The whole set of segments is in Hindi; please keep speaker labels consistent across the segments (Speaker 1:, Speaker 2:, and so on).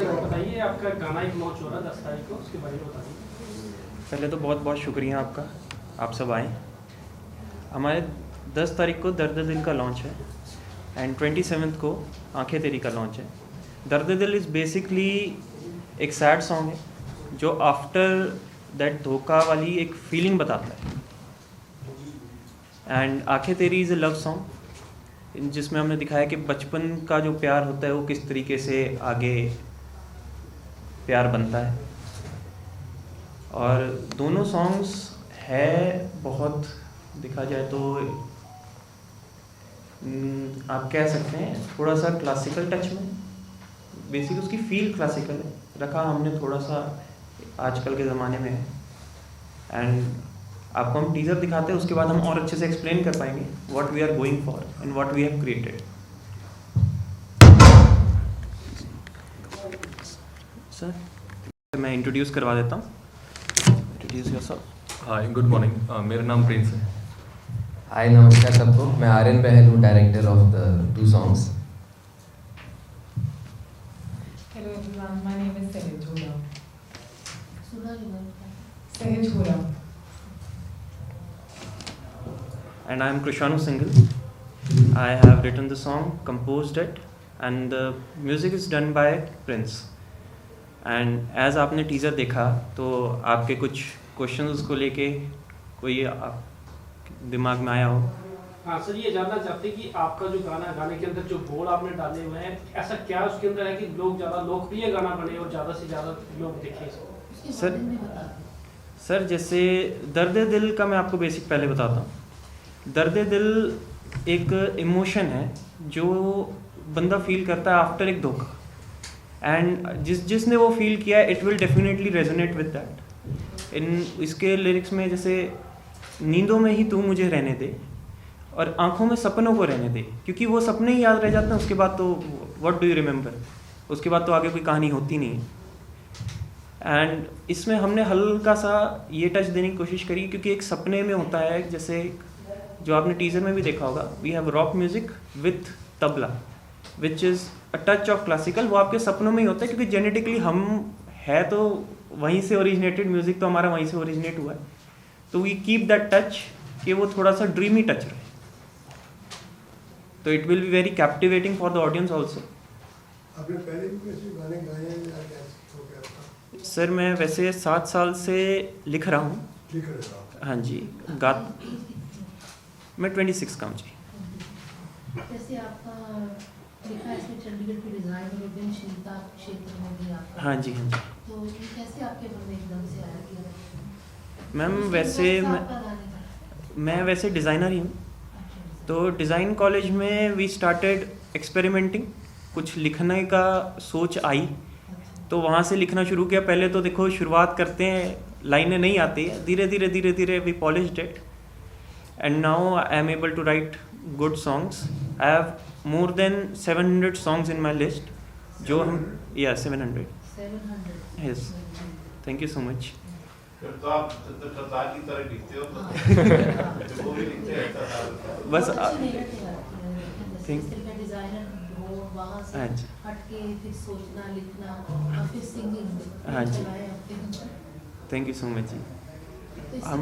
Speaker 1: तारीख को बताइए, आपका गाना एक लॉन्च हो रहा है 10 तारीख को, उसके बारे में बता दीजिए।
Speaker 2: पहले तो बहुत बहुत शुक्रिया आपका, आप सब आए। हमारे 10 तारीख को दर्द दिल का लॉन्च है एंड 27 को आंखें तेरी का लॉन्च है। दर्द दिल इज़ बेसिकली एक सैड सॉन्ग है जो आफ्टर दैट धोखा वाली एक फीलिंग बताता है। एंड आंखें तेरी इज़ ए लव सॉन्ग जिसमें हमने दिखाया कि बचपन का जो प्यार होता है वो किस तरीके से आगे प्यार बनता है। और दोनों सॉन्ग्स है बहुत, देखा जाए तो आप कह सकते हैं थोड़ा सा क्लासिकल टच में, बेसिक उसकी फील क्लासिकल है रखा हमने थोड़ा सा आजकल के ज़माने में है। एंड आपको हम टीज़र दिखाते हैं, उसके बाद हम और अच्छे से एक्सप्लेन कर पाएंगे what we are going for and what we have created. Sir मैं इंट्रोड्यूस करवा देता हूँ। Introduce yourself.
Speaker 3: Hi, good morning. मेरा नाम प्रिंस है।
Speaker 4: हाय, नमस्कार सबको। मैं आर्यन बहल हूँ, director of the 2 songs।
Speaker 5: Hello everyone, my name is Sahej Hora. Sahej Hora.
Speaker 2: And I am Krishanu Singhal. I have written the song, composed it, and the music is done by Prince. And as आपने टीज़र देखा तो आपके कुछ क्वेश्चंस को लेके कोई दिमाग में आया हो?
Speaker 1: हाँ सर, ये जानना चाहते हैं कि आपका जो गाने के अंदर जो बोल आपने डाले हुए हैं, ऐसा क्या उसके अंदर है कि लोग ज़्यादा लोकप्रिय गाना बने और ज़्यादा से ज़्यादा लोग देखें इसको?
Speaker 2: सर जैसे दर्द दिल का मैं आपको बेसिक पहले बताता हूँ। दर्द दिल एक इमोशन है जो बंदा फील करता है आफ्टर एक धोखा, एंड जिसने वो फील किया it will definitely resonate with that. इसके लिरिक्स में जैसे नींदों में ही तू मुझे रहने दे और आंखों में सपनों को रहने दे, क्योंकि वो सपने ही याद रह जाते हैं, उसके बाद तो व्हाट डू यू रिमेंबर, उसके बाद तो आगे कोई कहानी होती नहीं है। एंड इसमें हमने हल्का सा ये टच देने की कोशिश करी, क्योंकि एक सपने में होता है जैसे जो आपने टीज़र में भी देखा होगा, we have rock music with tabla which is a touch of classical. वो आपके सपनों में ही होता है क्योंकि जेनेटिकली हम है तो वहीं से ओरिजिनेटेड, म्यूज़िक तो हमारा वहीं से ओरिजिनेट हुआ है, तो वी कीप दैट टच कि वो थोड़ा सा ड्रीमी टच रहे, तो it will be very captivating for the audience also.
Speaker 6: आपने पहले भी कैसे गाने गाए हैं या कैसे हो गया था?
Speaker 2: सर मैं वैसे 7 साल से लिख रहा हूँ।
Speaker 6: लिख रहे हो आप?
Speaker 2: हाँ जी, मैं 26 का हूँ जी।
Speaker 7: जैसे आपका लिखा है इसमें चंडीगढ़ की डिज़ाइन और उद्यमशीलता क्षेत्र में भी आपका,
Speaker 2: हाँ जी हाँ जी।
Speaker 7: तो ये कैसे आपके मन में एकदम से आया कि
Speaker 2: मैम मैं वैसे डिज़ाइनर ही हूँ, तो डिज़ाइन कॉलेज में वी स्टार्टेड एक्सपेरिमेंटिंग, कुछ लिखने का सोच आई तो वहाँ से लिखना शुरू किया। पहले तो देखो शुरुआत करते हैं, लाइनें नहीं आती है, धीरे धीरे we polished it and now I am able to write good songs. I have more than 700 songs in my list, जो हम 700। Yes, thank you so much.
Speaker 8: तो आप सरदार की तरह दिखते हो, वो भी दिखते हैं
Speaker 2: बस हाँ जी, थैंक यू सो मच जी। हम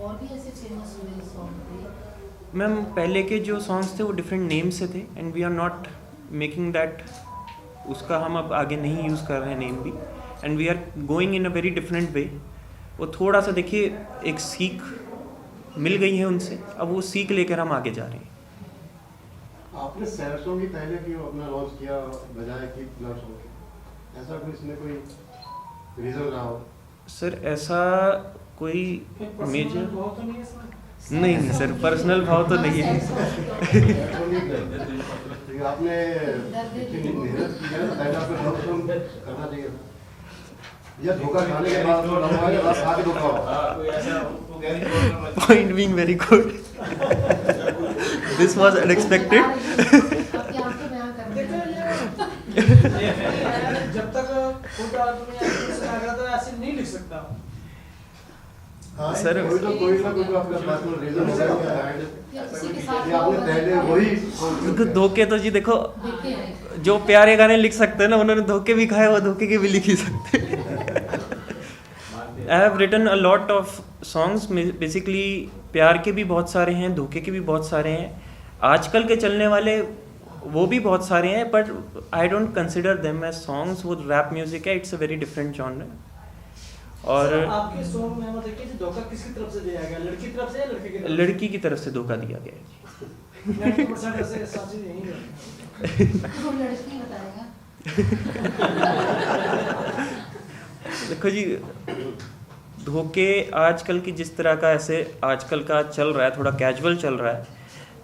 Speaker 7: और भी ऐसे फेमस हुए सॉन्ग?
Speaker 2: मैम पहले के जो सॉन्ग्स थे वो डिफरेंट नेम से थे and we are not making that, उसका हम अब आगे नहीं यूज़ कर रहे हैं नेम भी, and we are going in a very different way. वो थोड़ा सा देखिए एक सीख मिल गई है उनसे, अब वो सीख लेकर हम आगे जा रहे हैं।
Speaker 6: आपने सैड सॉन्ग ही पहले क्यों अपना लॉन्च किया बजाय कि लव सॉन्ग के? ऐसा कोई इसमें कोई रीजन रहा हो?
Speaker 2: सर ऐसा कोई मेजर नहीं सर, पर्सनल भाव तो नहीं है।
Speaker 6: आपने मेहनत की है, पहले आपको लव सॉन्ग करना चाहिए था, या धोखा खाने के बाद तो लव आएगा, बस आगे धोखा हो।
Speaker 2: Point being very good. This was unexpected.
Speaker 1: जब तक खुद आदमी ऐसे नहीं लिख सकता।
Speaker 6: हाँ,
Speaker 2: सर,
Speaker 6: कोई ना कोई तो आपका पर्सनल रीजन होगा
Speaker 7: या किसी के साथ
Speaker 6: कि आपने पहले वही
Speaker 2: देखो धोखे तो जी देखो
Speaker 7: देखे हैं।
Speaker 2: जो प्यारे गाने लिख सकते हैं ना उन्होंने धोखे भी खाए, वो धोखे के भी लिख ही सकते हैं। I have written a lot of songs, basically प्यार के भी बहुत सारे हैं, धोखे के भी बहुत सारे हैं, आजकल के चलने वाले वो भी बहुत सारे हैं, but I don't consider them as songs. वो रैप म्यूजिक है, it's a very different genre. और
Speaker 9: सर, आपके सॉन्ग में मतलब कि धोखा किसकी तरफ से दिया गया, लड़की की तरफ से या लड़के की तरफ से?
Speaker 2: लड़की की तरफ से धोखा दिया गया है जी।
Speaker 9: 90% ऐसे साथी नहीं है।
Speaker 7: वो लड़की बताएगा।
Speaker 2: देखो जी, धोखे आजकल की जिस तरह का ऐसे आजकल का चल रहा है, थोड़ा कैजुअल चल रहा है,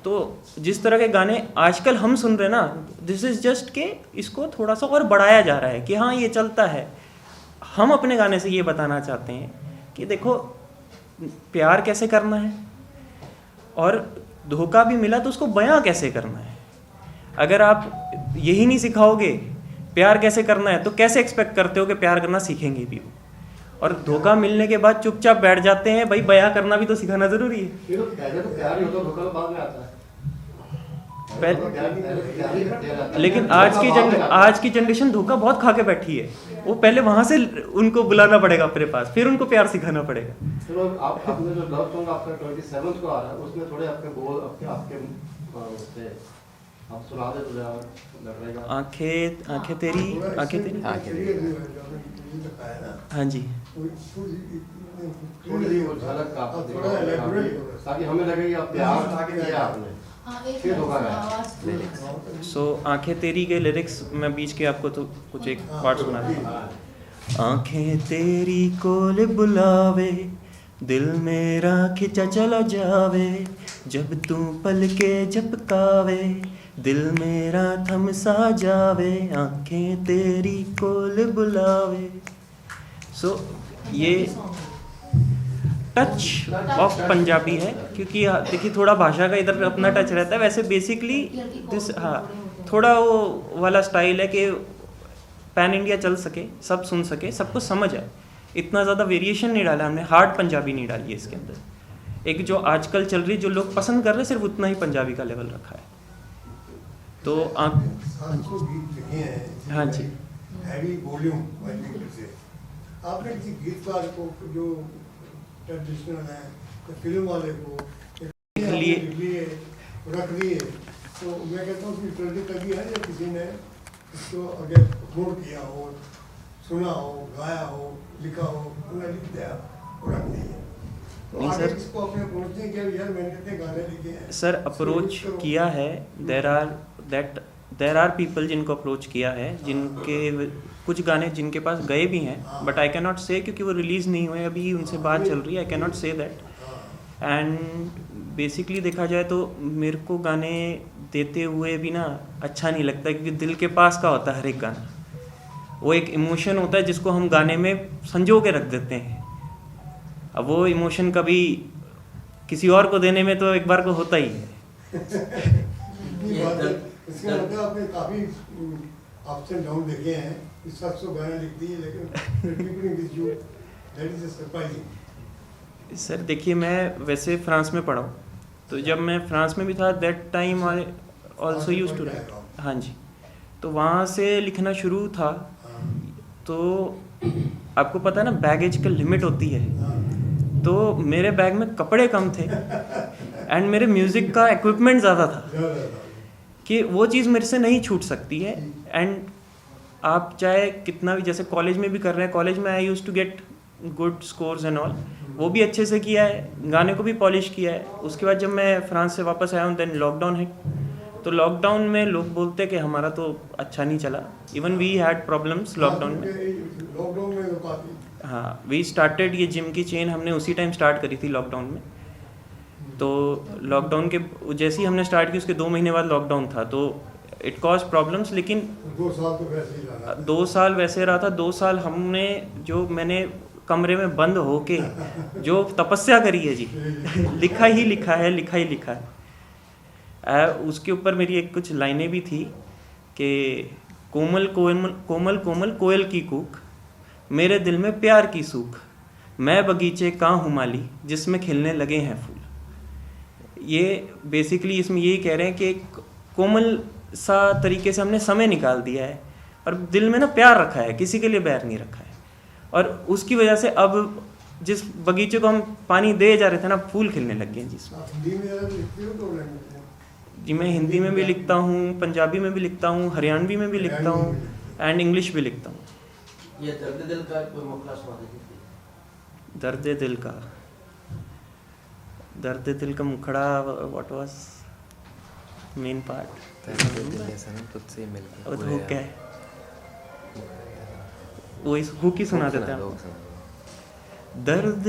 Speaker 2: तो जिस तरह के गाने आजकल हम सुन रहे हैं ना, दिस इज़ जस्ट के इसको थोड़ा सा और बढ़ाया जा रहा है कि हाँ ये चलता है। हम अपने गाने से ये बताना चाहते हैं कि देखो प्यार कैसे करना है, और धोखा भी मिला तो उसको बयां कैसे करना है। अगर आप यही नहीं सिखाओगे प्यार कैसे करना है, तो कैसे एक्सपेक्ट करते हो कि प्यार करना सीखेंगे भी वो। और धोखा मिलने के बाद चुपचाप बैठ जाते हैं, भाई बयां करना भी तो सिखाना ज़रूरी है।
Speaker 6: पहले तो प्यार ही होता है, धोखा तो बाद में आता है।
Speaker 2: लेकिन आज की जनरेशन धोखा बहुत खा के बैठी है। वो पहले वहां से उनको बुलाना पड़ेगा अपने पास, फिर उनको प्यार सिखाना पड़ेगा।
Speaker 6: चलो आपने जो लव सॉन्ग आपका 27 को आ रहा है, उसमें थोड़े आपके बोल आपके उससे आप सुना दे तो लग रहेगा।
Speaker 2: आंखें तेरी हाँ जी,
Speaker 6: थोड़ी वो झलक का ताकि हमें लगे कि आप प्यार किया आपने।
Speaker 7: हाँ, एक
Speaker 6: फिर धोखा गया।
Speaker 7: आवाज़
Speaker 2: सो आंखें तेरी के लिरिक्स मैं बीच के आपको तो कुछ एक पार्ट सुना दूँ। आंखें तेरी कोल बुलावे, दिल मेरा खिंचा चला जावे, जब तू पल के झपकावे, दिल मेरा थम सा जावे, आंखें तेरी कोल बुलावे। सो ये टच ऑफ पंजाबी है, क्योंकि देखिए थोड़ा भाषा का इधर अपना टच रहता है। वैसे बेसिकली दिस थोड़ा वो वाला स्टाइल है कि पैन इंडिया चल सके, सब सुन सके, सबको समझ आए। इतना ज़्यादा वेरिएशन नहीं डाला हमने, हार्ड पंजाबी नहीं डाली है इसके अंदर। एक जो आजकल चल रही, जो लोग पसंद कर रहे हैं, सिर्फ उतना ही पंजाबी का लेवल रखा है। तो आप हाँ जी,
Speaker 10: हैवी वॉल्यूम से आपने किसी गीतकार को जो ट्रेडिशनल है, तो फिल्म वाले को रख दिए, तो मैं कहता हूँ कि ट्रेडिट लगी है या किसी ने इसको अगर नोट किया हो, सुना हो, गाया हो, लिखा हो, उन्हें लिख दिया और रख दिया। तो आगे इसको अपने अप्रोच नहीं किया, यार मैंने इतने गाने लिखे हैं
Speaker 2: सर अप्रोच किया है। देर आर पीपल जिनको अप्रोच किया है, जिनके कुछ गाने जिनके पास गए भी हैं, बट आई कैन नॉट से, क्योंकि वो रिलीज़ नहीं हुए, अभी उनसे बात चल रही है। I can not say that. And basically देखा जाए तो मेरे को गाने देते हुए भी ना अच्छा नहीं लगता, क्योंकि दिल के पास का होता है हर एक गाना। वो एक इमोशन होता है जिसको हम गाने में संजो के रख देते हैं। अब वो इमोशन कभी किसी और को देने में तो एक बार को होता ही है।
Speaker 10: इसका मतलब आपने काफी अप्स एंड डाउन देखे हैं, इस शख्स को गाना लिख दिए, लेकिन दैट इज सरप्राइजिंग।
Speaker 2: सर देखिए, मैं वैसे फ्रांस में पढ़ा हूँ, तो जब मैं फ्रांस में भी था, that time I also used to write. हाँ जी, तो वहाँ से लिखना शुरू था। तो आपको पता है ना, बैगेज का लिमिट होती है। तो मेरे बैग में कपड़े कम थे एंड मेरे म्यूज़िक का इक्विपमेंट ज़्यादा था कि वो चीज़ मेरे से नहीं छूट सकती है। एंड आप चाहे कितना भी, जैसे कॉलेज में भी कर रहे हैं, कॉलेज में I used to get good scores and all, वो भी अच्छे से किया है, गाने को भी पॉलिश किया है। उसके बाद जब मैं फ्रांस से वापस आया हूँ, देन लॉकडाउन है। तो लॉकडाउन में लोग बोलते कि हमारा तो अच्छा नहीं चला, even we had problems lockdown में। हाँ, वी स्टार्टेड, ये जिम की चेन हमने उसी टाइम स्टार्ट करी थी लॉकडाउन में। तो लॉकडाउन के जैसे ही हमने स्टार्ट की, उसके 2 महीने बाद लॉकडाउन था, तो इट कॉज प्रॉब्लम्स। लेकिन
Speaker 10: 2 साल तो वैसे ही रहा।
Speaker 2: 2 साल वैसे रहा था। 2 साल हमने, जो मैंने कमरे में बंद होके जो तपस्या करी है जी, लिखा ही लिखा है, लिखा ही लिखा है। उसके ऊपर मेरी एक कुछ लाइनें भी थी कि कोमल कोमल कोमल कोमल कोयल की कूक, मेरे दिल में प्यार की सूख, मैं बगीचे का हूँ माली जिसमें खिलने लगे हैं फूल। ये बेसिकली इसमें यही कह रहे हैं कि एक कोमल सा तरीके से हमने समय निकाल दिया है और दिल में ना प्यार रखा है, किसी के लिए बैर नहीं रखा है, और उसकी वजह से अब जिस बगीचे को हम पानी दे जा रहे थे ना, फूल खिलने लग गए हैं जिसमें।
Speaker 10: आप हिंदी में ज़्यादा लिखते हो तो उर्दू में?
Speaker 2: जी, मैं हिंदी में भी लिखता हूँ, पंजाबी में भी लिखता हूँ, हरियाणवी में भी लिखता हूँ एंड इंग्लिश भी लिखता हूँ।
Speaker 9: ये दर्द दिल का कोई मुखला सुना दीजिए।
Speaker 2: दर्द दिल का मुखड़ा, व्हाट वाज मेन पार्ट?
Speaker 4: तुझसे मिलकर
Speaker 2: और हुक है, वो इस हुक ही सुना देते हैं। दर्द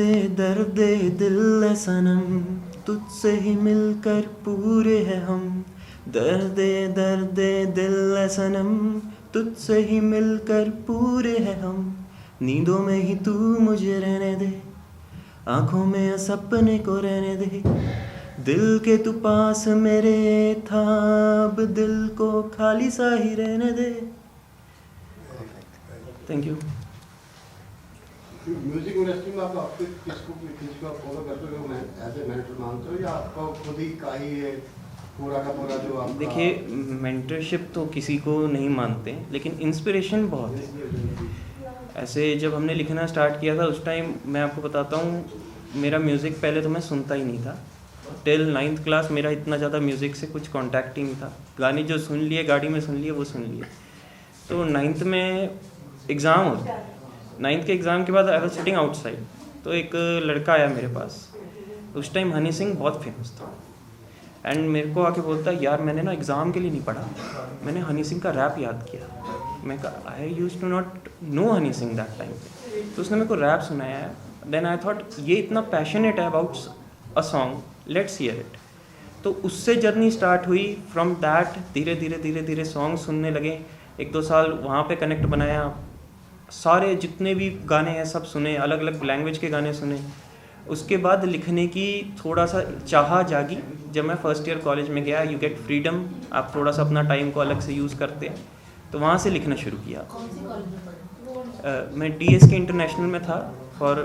Speaker 2: दिल सनम तुझसे ही मिलकर पूरे हैं हम, दर्द दिल सनम तुझसे ही मिलकर पूरे हैं हम, नींदों में ही तू मुझे रहने दे, आंखों में सपने को रहने दे, दिल के तू पास मेरे था, अब दिल को खाली सा ही रहने दे। Thank you.
Speaker 6: म्यूजिक इंडस्ट्री में आप किसको फॉलो करते हो, एज ए मेंटर मानते हो या आपका खुद ही का ही है पूरा का पूरा जो आप?
Speaker 2: देखिए, मेंटरशिप तो किसी को नहीं मानते, लेकिन इंस्पिरेशन बहुत है। ऐसे जब हमने लिखना स्टार्ट किया था उस टाइम मैं आपको बताता हूँ, मेरा म्यूज़िक पहले तो मैं सुनता ही नहीं था। टिल 9th क्लास मेरा इतना ज़्यादा म्यूज़िक से कुछ कॉन्टैक्ट ही नहीं था। गाने जो सुन लिए, गाड़ी में सुन लिए, वो सुन लिए। तो 9th में एग्ज़ाम होता है, 9th के एग्ज़ाम के बाद आई वाज सिटिंग आउटसाइड, तो एक लड़का आया मेरे पास, उस टाइम हनी सिंह बहुत फेमस था, एंड मेरे को आके बोलता है, यार मैंने ना एग्ज़ाम के लिए नहीं पढ़ा, मैंने हनी सिंह का रैप याद किया। मैं कहा, I used to not know Honey Singh that time पे। तो उसने मेरे को रैप सुनाया है। देन आई थॉट ये इतना पैशनेट है about a song, let's hear it. तो उससे जर्नी स्टार्ट हुई। फ्रॉम दैट धीरे धीरे सॉन्ग सुनने लगे। 1-2 साल वहाँ पे कनेक्ट बनाया, सारे जितने भी गाने हैं सब सुने, अलग अलग लैंग्वेज के गाने सुने। उसके बाद लिखने की थोड़ा सा चाह जागी। जब मैं फर्स्ट ईयर कॉलेज में गया, यू गेट फ्रीडम, आप थोड़ा सा अपना टाइम को अलग से यूज़ करते हैं, तो वहाँ से लिखना शुरू किया।
Speaker 7: कौन सी कॉलेज में पढ़े?
Speaker 2: मैं DSK इंटरनेशनल में था for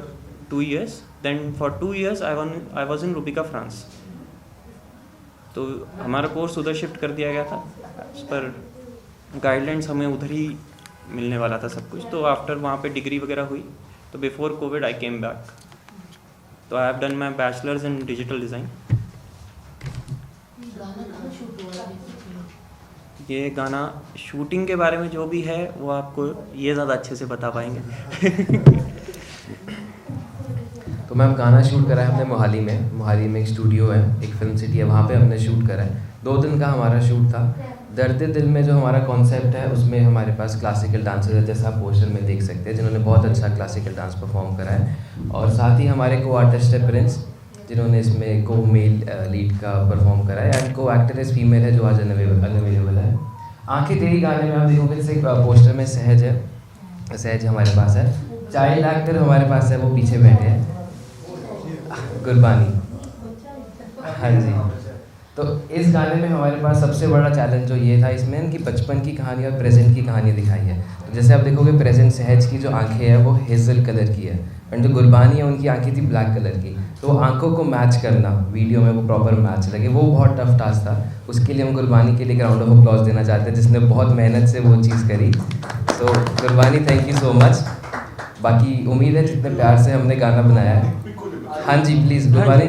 Speaker 2: 2 years, then for 2 years I was in Rubika France. तो हमारा कोर्स उधर शिफ्ट कर दिया गया था, उस पर गाइडलाइंस हमें उधर ही मिलने वाला था सब कुछ। तो आफ्टर वहाँ पे डिग्री वगैरह हुई, तो बिफोर कोविड आई केम बैक। तो I have done my bachelors in digital design.
Speaker 7: गाना कहाँ शूट हुआ है?
Speaker 2: ये गाना शूटिंग के बारे में जो भी है वो आपको ये ज़्यादा अच्छे से बता पाएंगे।
Speaker 4: तो मैम गाना शूट करा है हमने मोहाली में एक स्टूडियो है, एक फिल्म सिटी है, वहाँ पे हमने शूट करा है। 2 दिन का हमारा शूट था। दर्द दिल में जो हमारा कॉन्सेप्ट है उसमें हमारे पास क्लासिकल डांसर्स है, जैसा आप पोस्टर में देख सकते हैं, जिन्होंने बहुत अच्छा क्लासिकल डांस परफॉर्म करा है। और साथ ही हमारे को आर्टिस्ट है प्रिंस, जिन्होंने इसमें को मेल लीड का परफॉर्म करा है, एंड को एक्ट्रेस फीमेल है जो आज अनअवेलेबल है। आंखें तेरी गाने में आप देखोगे जैसे पोस्टर में सहज हमारे पास है। चाइल्ड एक्टर हमारे पास है, वो पीछे बैठे हैं, गुरबानी। हाँ जी। तो इस गाने में हमारे पास सबसे बड़ा चैलेंज जो ये था इसमें, इनकी बचपन की कहानी और प्रेजेंट की कहानी दिखाई है। तो जैसे आप देखोगे प्रेजेंट सहज की जो आंखें हैं वो हेजल कलर की है, एंड जो गुरबानी है उनकी आंखें थी ब्लैक कलर की। तो आंखों को मैच करना वीडियो में, वो प्रॉपर मैच लगे, वो बहुत टफ टास्क था। उसके लिए हम गुरबानी के लिए राउंड ऑफ अप्लॉज देना चाहते हैं, जिसने बहुत मेहनत से वो चीज़ करी। तो Gurbani, thank you so much. बाकी उम्मीद है जितने प्यार से हमने गाना बनाया है। हाँ जी, प्लीज़ गुरबानी।